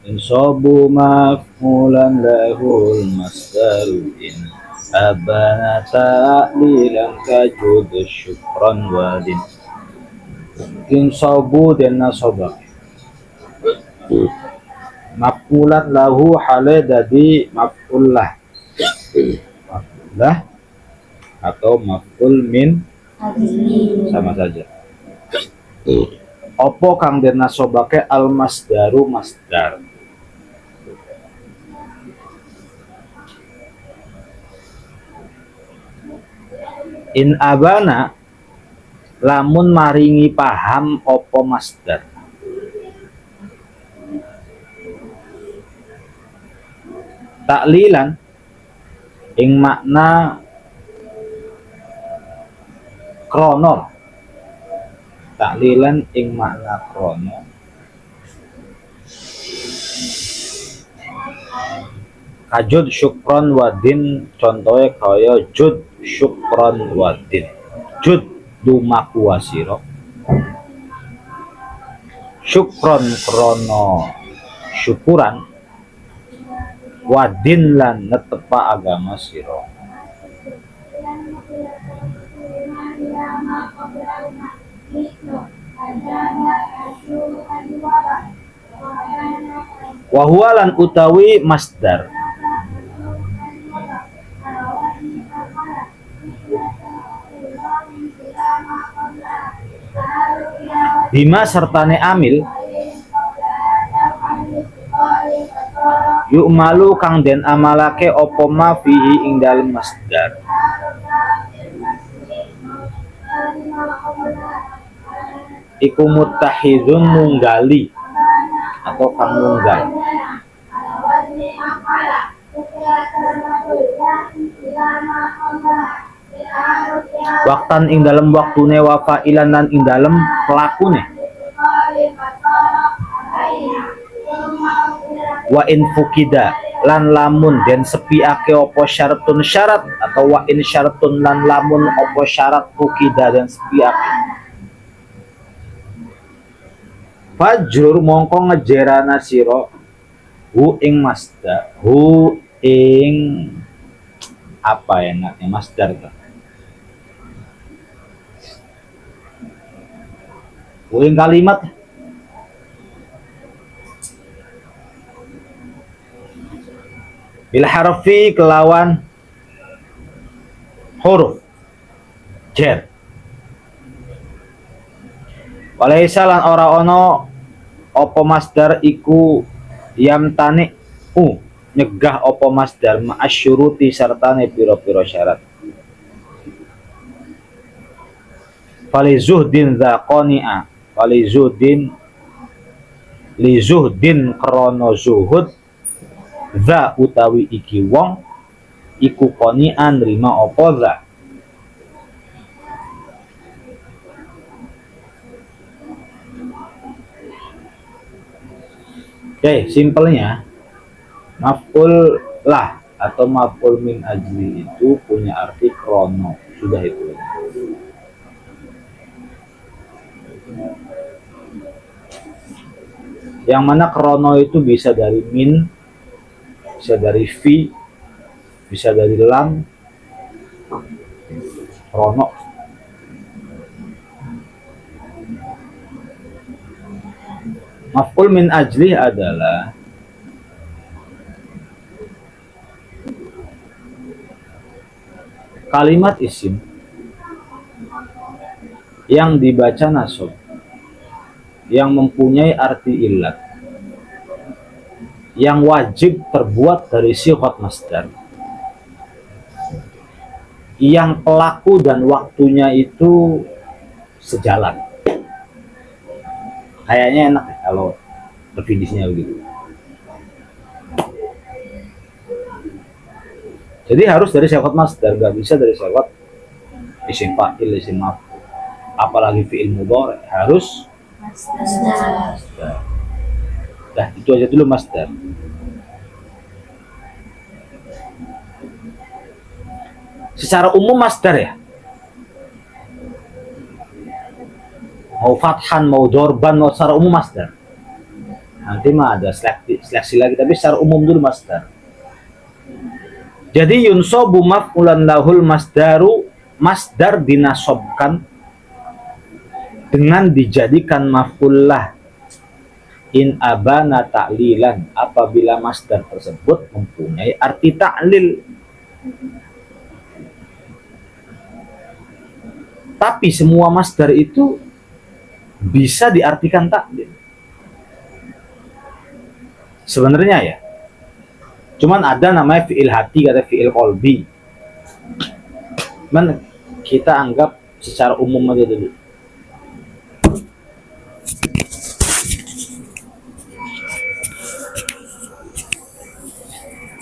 Insabu maf'ulan lahul masdaru in abana ta'lilan kajud syukran wadin. Insabu dan nasabah maf'ulan lahu hale dadi maf'ullah atau maf'ul min sama saja. Opo kang den nasobake al masdaru masdar. In abana lamun maringi paham opo masdar. Taklilan ing makna krono. Taklilan ing makna krono kajud syukron wadin, contohnya kaya jud syukron wadin, jud dumaku wasiro, syukron krono syukuran, wadin lan netepa agama siro. Wahwalan utawi masdar bima sertane amil yuk malu kang den amalake opo ma fihi ing dalem masdar. Iku muttahidun nunggali atau kang nunggal. Waktan ing dalem waktune wa fa'ilan lan ing dalem pelakune. Wa in fukida lan lamun den sepiake opo syaratun syarat atau wa in syaratun lan lamun opo syarat fukida den sepiake. Fajur mongko ngejerana siro hu ing masdar, hu ing apa enaknya masdar tuh, hu ing kalimat bil harfi kelawan huruf jar. Walaisa lan ora ono opo masdar iku yam tani nyegah opo masdar ma'asyuruti sertane piro-piro syarat. Falizuhdin dzaqani'a falizuhdin lizuhdin krono zuhud dza utawi iki wong iku qani'an rima opo dza. Oke, simpelnya maf'ul lah atau maf'ul min ajli itu punya arti krono. Sudah itu. Yang mana krono itu bisa dari min, bisa dari fi, bisa dari lam, krono. Maf'ul min ajli adalah kalimat isim yang dibaca nasab, yang mempunyai arti illat, yang wajib terbuat dari sifat masdar, yang pelaku dan waktunya itu sejalan. Kayaknya enak ya kalau definisinya begitu. Jadi harus dari sifat masdar, nggak bisa dari sifat isim fa'il, isim maf'ul. Apalagi fi'il mudhari harus Masdar. masdar. Nah, itu aja dulu masdar. Secara umum masdar ya. Mau fathan, mau dorban, mau secara umum masdar. Nanti mah ada seleksi lagi, tapi secara umum dulu masdar. Jadi yunsobu maf'ulan lahul masdaru, masdar dinasobkan dengan dijadikan maf'ul lah in abana ta'lilan, apabila masdar tersebut mempunyai arti ta'lil. Tapi semua masdar itu bisa diartikan ta'lil sebenarnya ya. Cuman ada namanya fi'il hati, ada fi'il qalbi. Cuman kita anggap secara umum aja dulu.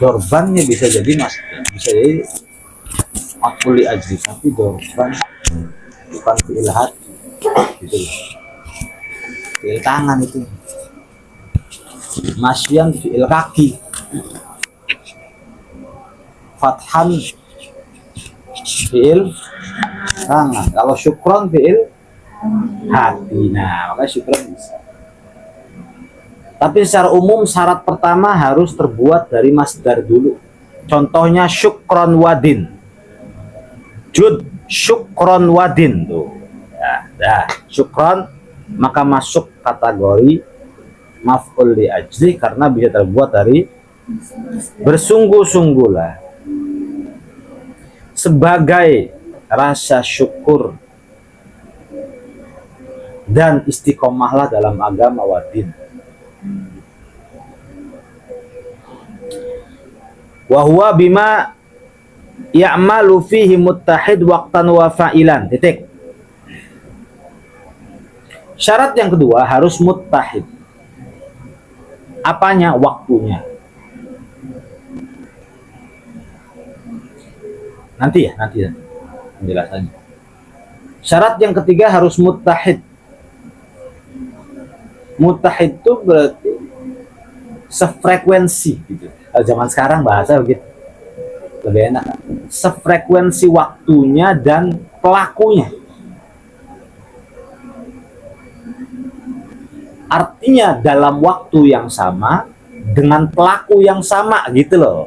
Dorbannya bisa jadi masdar, bisa jadi maf'ul li ajli, tapi dorban bukan fi'il hati gitu loh. Fi'il tangan itu. Masyan fi'il kaki. Fathan fi'il tangan. Kalau syukron fi'il hati. Nah, makanya syukron bisa. Tapi secara umum syarat pertama harus terbuat dari masdar dulu. Contohnya syukron wadin. Jud syukron wadin tuh. Ya, syukron maka masuk kategori maf'ul li ajli karena bisa terbuat dari bersungguh-sungguhlah sebagai rasa syukur dan istiqomahlah dalam agama wadin. Wa huwa bima ya'malu fihi muttahid waqtan wa fa'ilan. Titik. Syarat yang kedua harus muttahid. Apanya? Waktunya. Nanti penjelasannya. Syarat yang ketiga harus muttahid. Muttahid itu berarti sefrekuensi gitu. Zaman sekarang bahasa begitu. Lebih enak. Sefrekuensi waktunya dan pelakunya. Artinya dalam waktu yang sama dengan pelaku yang sama gitu loh.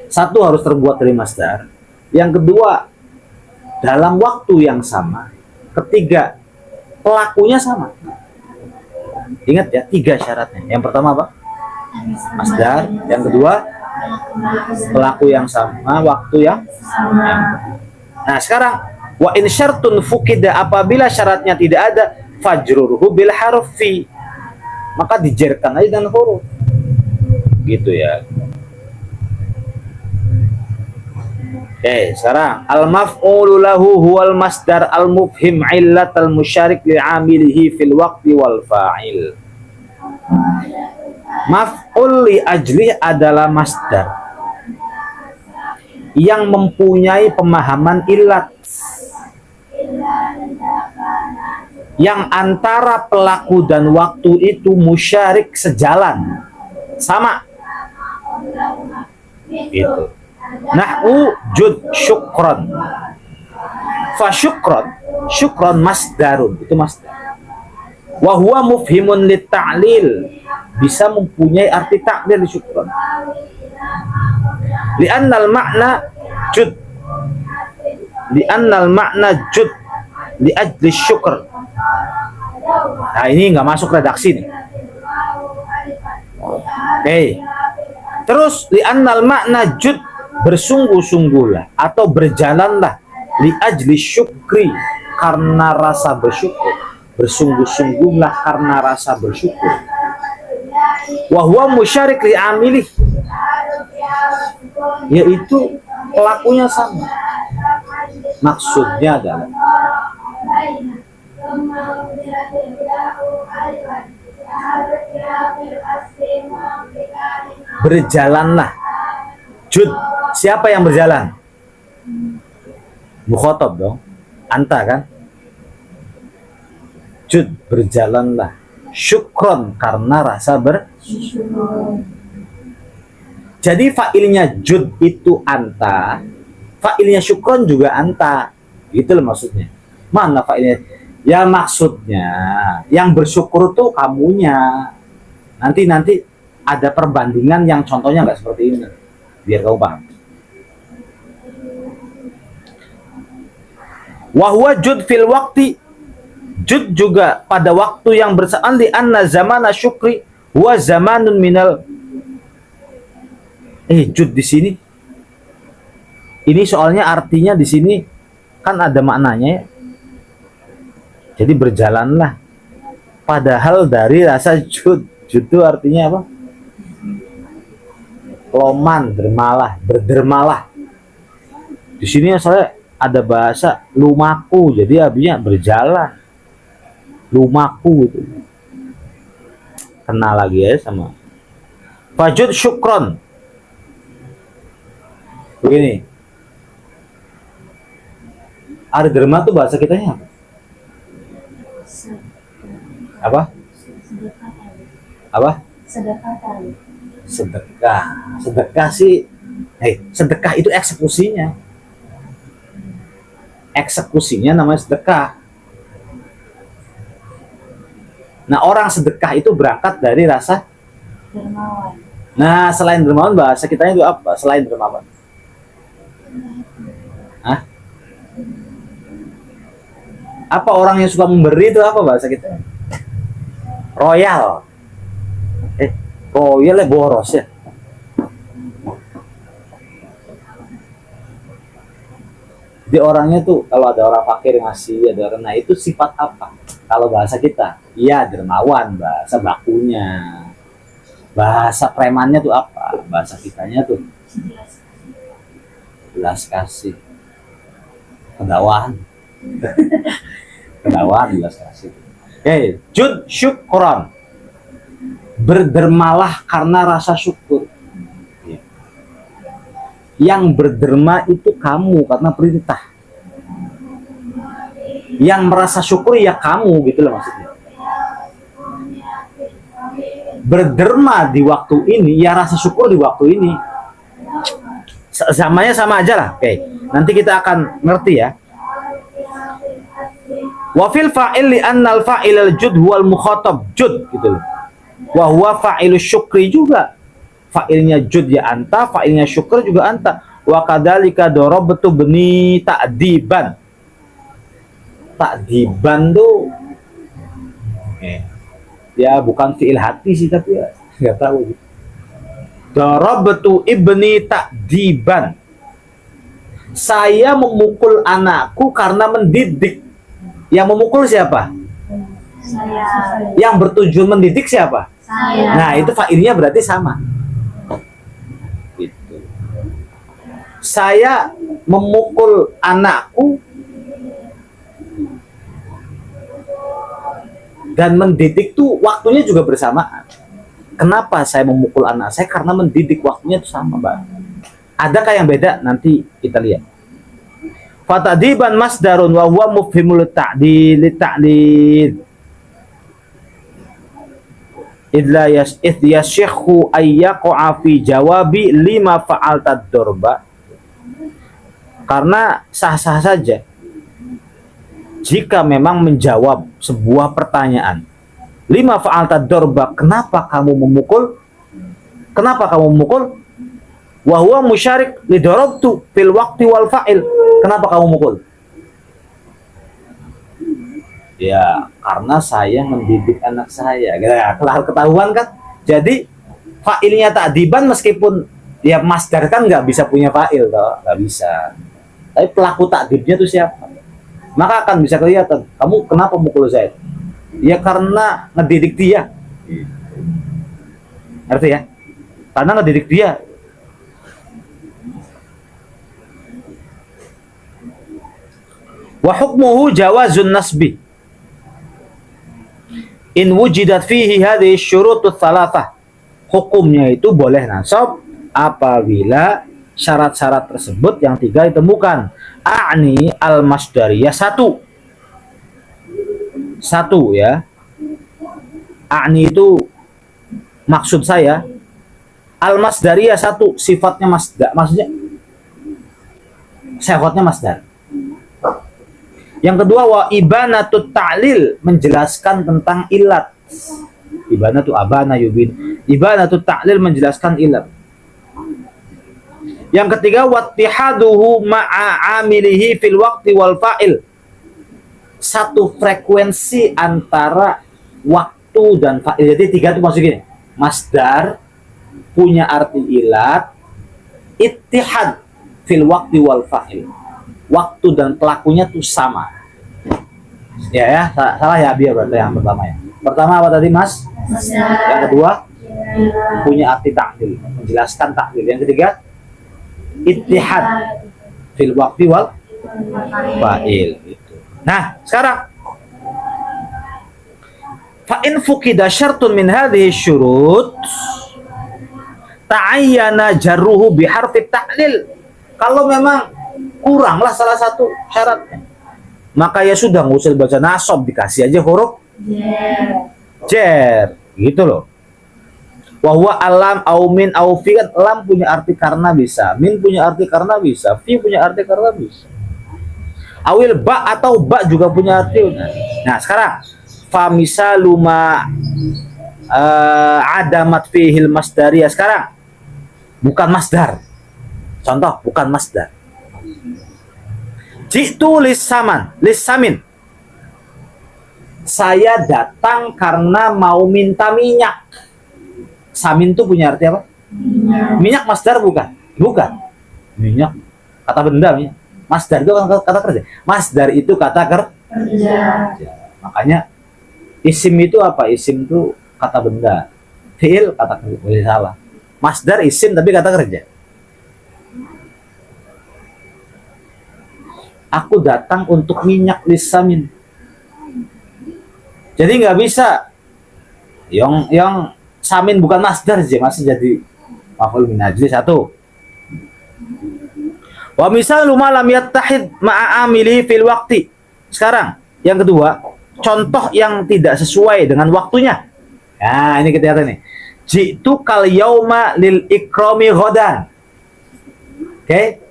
Satu harus terbuat dari masdar. Yang kedua dalam waktu yang sama. Ketiga pelakunya sama. Ingat ya, 3 syaratnya. Yang pertama apa? Masdar. Yang kedua pelaku yang sama, waktu yang sama. Nah sekarang wa in syartun fukida, apabila syaratnya tidak ada, fajruruhu bil harfi, maka dijerkan aja dengan huruf gitu ya. Oke, sekarang al maf'ulu lahu huwal masdar al mufhim illat al musyarik li amilihi fil waqti wal fa'il. Maf'ul li ajli adalah masdar yang mempunyai pemahaman illat, yang antara pelaku dan waktu itu musyarik, sejalan, sama gitu. Nahwu jud syukron, fa syukron masdarun, itu masdar. Wa huwa mufhimun lit ta'lil, bisa mempunyai arti ta'lil syukron. Li'annal makna jud, li'annal makna jud li ajli syukr. Nah ini nggak masuk redaksi nih. Oke. Terus li'annal makna jud, bersungguh-sungguhlah atau berjalanlah, li ajli syukri, karena rasa bersyukur. Bersungguh-sungguhlah karena rasa bersyukur. Wa huwa musyarik li amilih, yaitu pelakunya sama. Maksudnya adalah berjalanlah. Jud, siapa yang berjalan? Mukhatab dong. Anta kan? Jud, berjalanlah. Syukron, karena rasa syukur. Jadi fa'ilnya jud itu anta, fa'ilnya syukron juga anta. Gitu loh maksudnya. Mana fa'ilnya? Ya maksudnya yang bersyukur tuh kamunya. Nanti ada perbandingan yang contohnya nggak seperti ini. Biar kau paham. Wahwa jud fil waktu, jud juga pada waktu yang bersamaan, li anna zamana syukri wa zamanun minal. Jud di sini. Ini soalnya artinya di sini kan ada maknanya ya. Jadi berjalanlah. Padahal dari rasa jud. Jud itu artinya apa? Loman, dermalah, berdermalah. Di sini soalnya ada bahasa lumaku, jadi artinya berjalan. Lumaku itu. Kenal lagi ya sama. Fajud syukron. Begini. Ada derma tuh bahasa kitanya apa? Apa? Apa? Sedekah. Sedekah sih. Sedekah itu eksekusinya. Eksekusinya namanya sedekah. Nah, orang sedekah itu berangkat dari rasa Dermawan. Nah, selain dermawan bahasa kitanya itu apa? Selain dermawan. Hah? Apa orang yang suka memberi itu apa bahasa kita? Royal. Royal ya boros ya. Jadi orangnya tuh kalau ada orang fakir ngasih, ada orang, nah itu sifat apa? Kalau bahasa kita, iya dermawan, bahasa bakunya. Bahasa premannya tuh apa? Bahasa kitanya tuh belas kasih. Kedawan. Kedawan belas kasih. Jud syukron. Berdermalah karena rasa syukur. Yang berderma itu kamu karena perintah. Yang merasa syukur ya kamu, gitu loh maksudnya. Berderma di waktu ini, ya rasa syukur di waktu ini. Samanya sama aja lah. Oke, nanti kita akan ngerti ya. Wa fil fa'il li annal fa'il al jud huwal mukhatab jud, gitu loh. Wa huwa fa'ilu syukri juga. Fa'ilnya jud ya anta, fa'ilnya syukur juga anta. Wa kadzalika darabtu bani ta'diban. Ta'diban tuh ya bukan fi'il hati sih, tapi ya nggak tahu. Darabtu ibni ta'diban. Saya memukul anakku karena mendidik. Yang memukul siapa? Saya. Yang bertujuan mendidik siapa? Saya. Nah, itu fa'ilnya berarti sama. Gitu. Saya memukul anakku dan mendidik tuh waktunya juga bersamaan. Kenapa saya memukul anak saya? Karena mendidik, waktunya itu sama, Mbak. Adakah yang beda? Nanti kita lihat. Fatadiban masdarun wa huwa mufhimul ta'dil ta'dil. Idla yasyakhu ayyaqa fi jawabi lima fa'alta dorba. Karena sah-sah saja jika memang menjawab sebuah pertanyaan. Lima fa'alta dorba, kenapa kamu memukul? Kenapa kamu memukul? Wa huwa musyarik li darabtu fil waqti wal fa'il. Kenapa kamu mukul? Ya, karena saya mendidik anak saya. Kelar ketahuan kan? Jadi fa'ilnya ta'diban, meskipun ya masdar kan nggak bisa punya fa'il toh, nggak bisa. Tapi pelaku ta'dibnya itu siapa? Maka akan bisa kelihatan, kamu kenapa mukul saya? Ya karena ngedidik dia. Ngerti ya? Karena ngedidik dia. Wa hukmuhu jawazun nasbi in wujidat fihi hadhihi syurutut thalathah. Hukumnya itu boleh nasab apabila syarat-syarat tersebut yang 3 ditemukan. A'ni al-masdariyah 1 ya. A'ni itu maksud saya al-masdariyah 1, sifatnya masdar, maksudnya sifatnya masdar. Yang kedua wa ibanatut ta'lil, menjelaskan tentang ilat. Ibanatu abana yubin. Ibanatut ta'lil, menjelaskan ilat. Yang ketiga wattihaduhu ma'a amilihi fil waqti wal fa'il. Satu frekuensi antara waktu dan fa'il. Jadi 3 itu maksudnya masdar punya arti ilat, ittihad fil waqti wal fa'il. Waktu dan pelakunya tuh sama. Ya, salah ya biar berarti yang pertama ya. Pertama apa tadi Mas? Yang kedua punya arti ta'lil, menjelaskan ta'lil. Yang ketiga ittihad fil waqti wal fa'il gitu. Nah, sekarang fa in fuqida syartun min hadhihi syurut ta'ayyana jarruhu bi harfi ta'lil. Kalau memang kuranglah salah satu syaratnya, maka ya sudah, nggak usah dibaca nasab, dikasih aja huruf jer gitu loh. Wahwa alam au min au fi, kan lam punya arti karena bisa, min punya arti karena bisa, fi punya arti karena bisa, awil ba atau ba juga punya arti. Nah sekarang fa misalu ma adamat fihil masdariyah, sekarang bukan masdar, contoh bukan masdar. Jitu lisamin, saya datang karena mau minta minyak. Samin itu punya arti apa? Minyak masdar bukan? Bukan. Minyak kata benda, minyak. Masdar itu kata kerja. Masdar itu kata kerja. Makanya isim itu apa? Isim itu kata benda. Fi'il kata kerja. Boleh salah. Masdar isim tapi kata kerja. Aku datang untuk minyak lisamin. Jadi nggak bisa yang samin bukan masdar sih, masih jadi maf'ul min ajli 1. Wa misalu ma lam yattahid ma'a amili fil waqti. Sekarang yang kedua, contoh yang tidak sesuai dengan waktunya. Nah, ini kita lihat nih. Jitu kal yauma lil ikrami ghadan. Oke.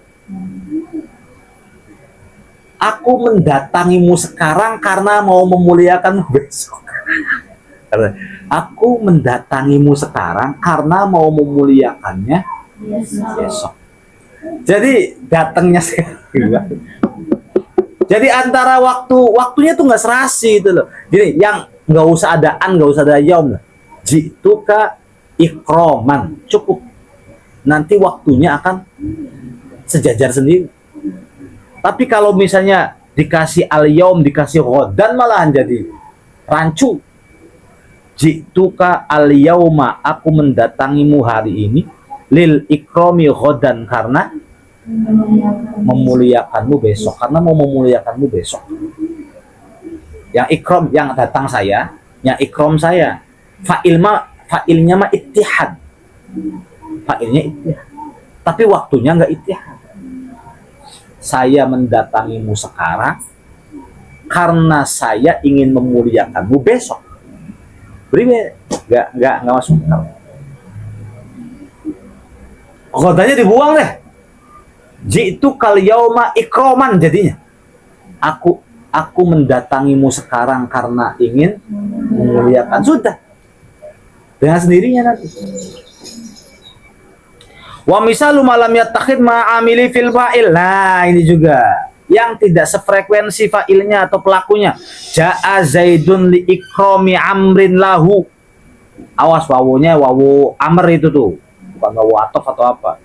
Aku mendatangimu sekarang karena mau memuliakanmu besok. Aku mendatangimu sekarang karena mau memuliakannya besok. Jadi datangnya sekarang. Jadi antara waktunya tuh nggak serasi itu loh. Jadi yang nggak usah ada an, nggak usah ada yaum. Jituka ikroman cukup. Nanti waktunya akan sejajar sendiri. Tapi kalau misalnya dikasih al-yaum, dikasih ghadan, malahan jadi rancu. Jituka al-yauma, aku mendatangimu hari ini, lil ikrami ghadan, karena memuliakanmu besok, karena mau memuliakanmu besok. Yang ikram, yang datang saya, yang ikram saya. Fa'ilnya mah ittihad. Fa'ilnya ittihad. Tapi waktunya nggak ittihad. Saya mendatangimu sekarang karena saya ingin memuliakanmu besok. Beri nggak masuk. Kodanya dibuang deh. Jitu kal yauma ikroman, jadinya. Aku mendatangimu sekarang karena ingin memuliakan, sudah. Dengan sendirinya nanti. Wa misalu malam yattakhid ma'amili fil fa'il. Nah, ini juga yang tidak sefrekuensi fa'ilnya atau pelakunya. Ja'a Zaidun li ikrami amrin lahu. Awas, wawunya wawu amr itu tuh, bukan wawu atof atau apa.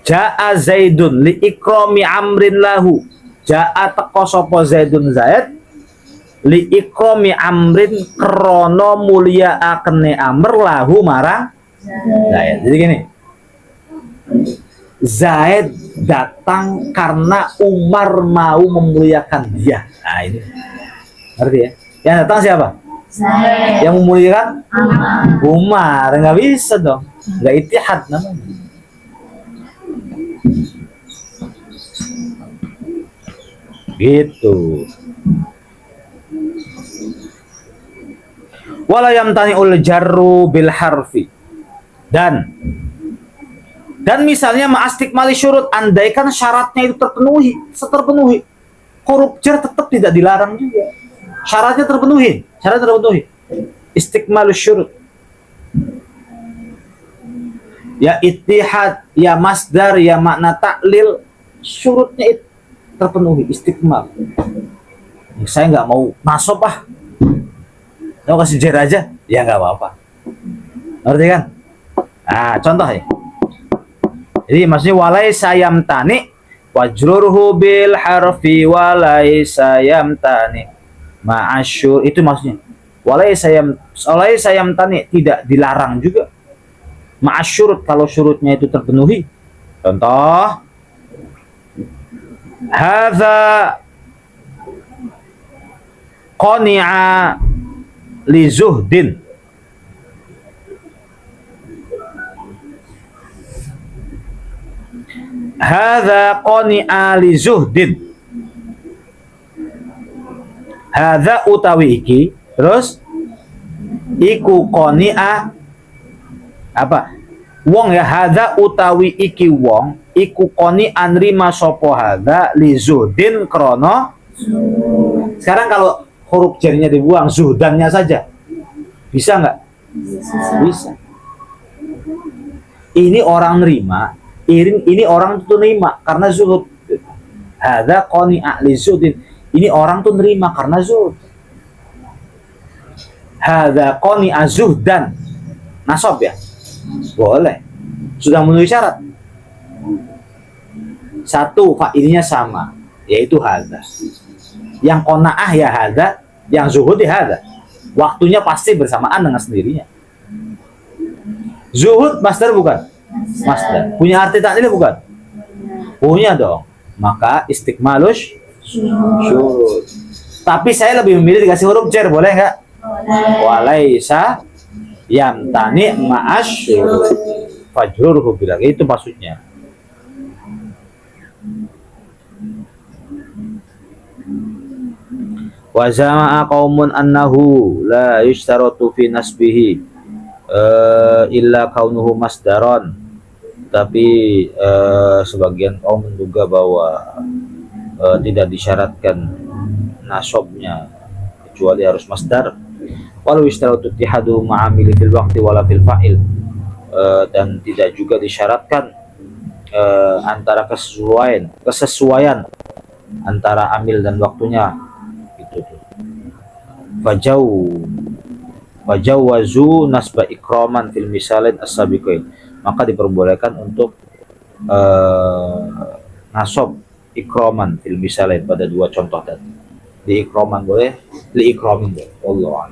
Ja'a Zaidun li ikrami amrin lahu. Ja'a teko sapa Zaidun Zaid li ikrami amrin krono mulia akene amr lahu marang Zaid. Jadi gini, Zaid datang karena Umar mau memuliakan dia. Nah ini, ngerti ya? Yang datang siapa? Zaid. Yang memuliakan Umar. Nggak bisa dong, nggak ittihad namanya. Gitu. Wala yamtani'ul jarru bil harfi. Dan misalnya ma'astikmali syurut, andaikan syaratnya itu terpenuhi, huruf jar tetap tidak dilarang juga. Syaratnya terpenuhi. Istikmalus syurut. Ya ittihad, ya masdar, ya makna taklil, syurutnya itu terpenuhi, istikmal. Saya nggak mau nasab mau kasih jar aja, ya nggak apa-apa. Ngerti kan? Nah, contoh ya. Jadi maksudnya walaisa yamtani wajrurhu bil harfi walaisa yamtani ma'asyur, itu maksudnya. Walaisa yamtani, tidak dilarang juga. Ma'asyurut, kalau syurutnya itu terpenuhi. Contoh, hadza qani'a li zuhdin. Hadza qani'a li zuhdin. Hadza utawi iki, terus iku qani'a apa? Wong ya, hadza utawi iki wong iku qani'a nrima sapa hadza li zuhdin krono. Sekarang kalau huruf jarnya dibuang, zuhdannya saja, bisa nggak? Bisa. Ini orang nerima, ini orang tuh nerima karena zuhud. Hadza qani'a li zuhdin, ini orang tuh nerima karena zuhud. Hadza qani'a zuhdan, nasab ya, boleh, sudah memenuhi syarat. Satu, fa'ilnya sama, yaitu hadza. Yang qanaah ya hadza, yang zuhud ya hadza. Waktunya pasti bersamaan dengan sendirinya. Zuhud masdar bukan? Masdar. Punya arti taklil bukan? Punya dong. Maka istikmalus syurut. Tapi saya lebih memilih dikasih huruf jar, boleh nggak? Walaisa yamtani ma'asyurut fajrurhu bilang, itu maksudnya. Wa zama'a qaumun annahu la yushtaratu fi nasbihi illa kaunuhu masdaron. Tapi sebagian kaum menduga bahwa tidak disyaratkan nasabnya kecuali harus masdar. Walau yushtaratu ittihadu ma'amili fil waqti wala fil fa'il, dan tidak juga disyaratkan antara kesesuaian antara amil dan waktunya. Fajawazu nasba ikraman fil misalin as-sabiqain, maka diperbolehkan untuk nasab ikraman fil misalin pada dua contoh tadi. Di ikraman boleh, li ikramin boleh. Allah.